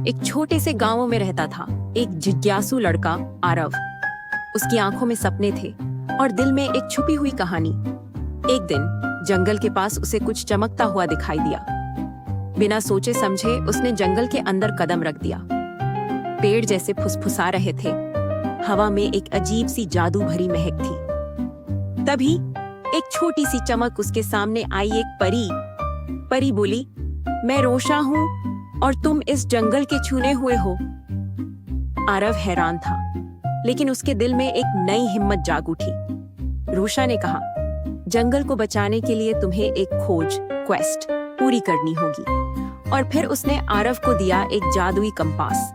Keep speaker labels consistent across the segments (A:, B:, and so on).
A: एक छोटे से गांव में रहता था एक जिज्ञासु लड़का आरव। उसकी आंखों में सपने थे और दिल में एक छुपी हुई कहानी। एक दिन जंगल के पास उसे कुछ चमकता हुआ दिखाई दिया। बिना सोचे समझे उसने जंगल के अंदर कदम रख दिया। पेड़ जैसे फुसफुसा रहे थे, हवा में एक अजीब सी जादू भरी महक थी। तभी एक छोटी सी चमक उसके सामने आई। एक परी बोली, मैं रोशा हूँ और तुम इस जंगल के चुने हुए हो। आरव हैरान था, लेकिन उसके दिल में एक नई हिम्मत जाग उठी। रोशा ने कहा, जंगल को बचाने के लिए तुम्हें एक क्वेस्ट पूरी करनी होगी। और फिर उसने आरव को दिया एक जादुई कंपास।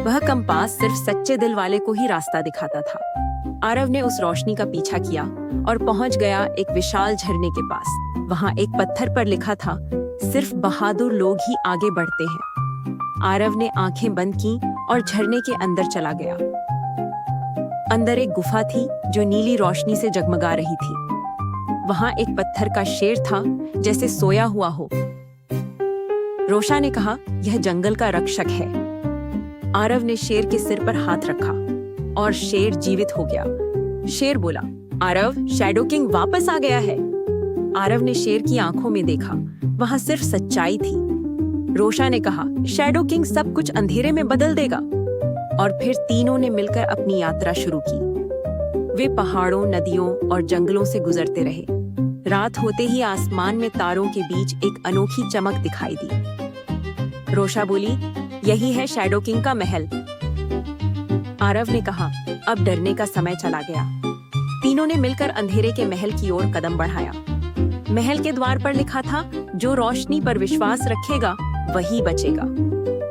A: वह कंपास सिर्फ सच्चे दिल वाले को ही रास्ता दिखाता था। आरव ने उस रोशनी का पीछा किया और पहुंच गया एक विशाल झरने के पास। वहां एक पत्थर पर लिखा था, सिर्फ बहादुर लोग ही आगे बढ़ते हैं। आरव ने आंखें बंद की और झरने के अंदर चला गया। अंदर एक गुफा थी जो नीली रोशनी से जगमगा रही थी। वहां एक पत्थर का शेर था, जैसे सोया हुआ हो। रोशा ने कहा, यह जंगल का रक्षक है। आरव ने शेर के सिर पर हाथ रखा और शेर जीवित हो गया। शेर बोला, आरव, शैडो किंग वापस आ गया है। आरव ने शेर की आंखों में देखा, वहां सिर्फ सच्चाई थी। रोशा ने कहा, शैडो किंग सब कुछ अंधेरे में बदल देगा। और फिर तीनों ने मिलकर अपनी यात्रा शुरू की। वे पहाड़ों, नदियों और जंगलों से गुजरते रहे। रात होते ही आसमान में तारों के बीच एक अनोखी चमक दिखाई दी। रोशा बोली, यही है शैडो किंग का महल। आरव ने कहा, अब डरने का समय चला गया। तीनों ने मिलकर अंधेरे के महल की ओर कदम बढ़ाया। महल के द्वार पर लिखा था, जो रोशनी पर विश्वास रखेगा वही बचेगा।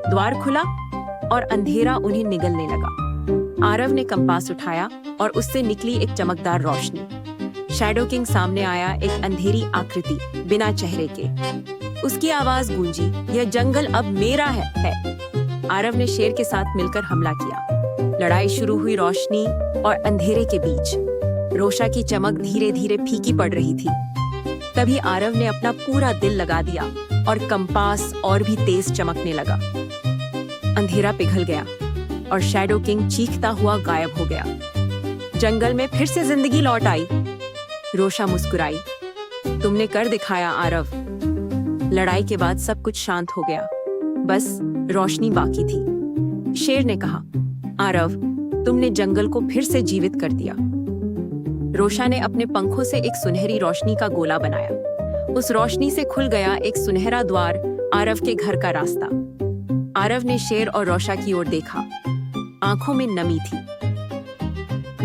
A: द्वार खुला और अंधेरा उन्हें निगलने लगा। आरव ने कंपास उठाया और उससे निकली एक चमकदार रोशनी। शैडो किंग सामने आया, एक अंधेरी आकृति बिना चेहरे के। उसकी आवाज गूंजी, यह जंगल अब मेरा है। आरव ने शेर के साथ मिलकर हमला किया। लड़ाई शुरू हुई रोशनी और अंधेरे के बीच। रोशा की चमक धीरे धीरे फीकी पड़ रही थी। तभी आरव ने अपना पूरा दिल लगा दिया और कंपास और भी तेज चमकने लगा। अंधेरा पिघल गया और शैडो किंग चीखता हुआ गायब हो गया। जंगल में फिर से जिंदगी लौट आई। रोशा मुस्कुराई, तुमने कर दिखाया आरव। लड़ाई के बाद सब कुछ शांत हो गया, बस रोशनी बाकी थी। शेर ने कहा, आरव, तुमने जंगल को फिर से जीवित कर दिया। रोशा ने अपने पंखों से एक सुनहरी रोशनी का गोला बनाया। उस रोशनी से खुल गया एक सुनहरा द्वार, आरव के घर का रास्ता। आरव ने शेर और रोशा की ओर देखा, आंखों में नमी थी।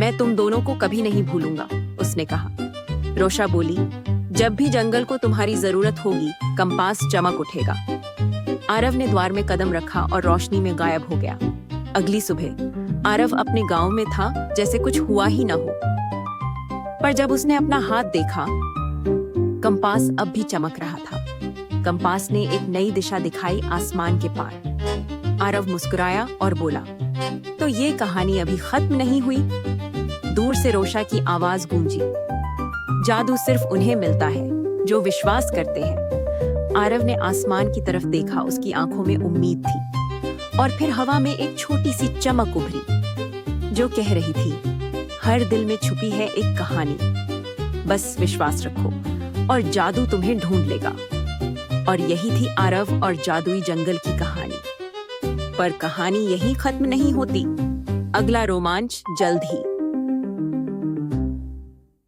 A: मैं तुम दोनों को कभी नहीं भूलूंगा, उसने कहा। रोशा बोली, जब भी जंगल को तुम्हारी जरूरत होगी, कंपास चमक उठेगा। आरव ने द्वार में कदम रखा और रोशनी में गायब हो गया। अगली सुबह आरव अपने गांव में था, जैसे कुछ हुआ ही न हो। पर जब उसने अपना हाथ देखा, कंपास अब भी चमक रहा था। कंपास ने एक नई दिशा दिखाई आसमान के पार। आरव मुस्कुराया और बोला, तो ये कहानी अभी खत्म नहीं हुई। दूर से रोशा की आवाज गूंजी, जादू सिर्फ उन्हें मिलता है जो विश्वास करते हैं। आरव ने आसमान की तरफ देखा, उसकी आंखों में उम्मीद थी। और फिर हवा में एक छोटी सी चमक उभरी, जो कह रही थी, हर दिल में छुपी है एक कहानी, बस विश्वास रखो और जादू तुम्हें ढूंढ लेगा। और यही थी आरव और जादुई जंगल की कहानी। पर कहानी यहीं खत्म नहीं होती। अगला रोमांच जल्द ही।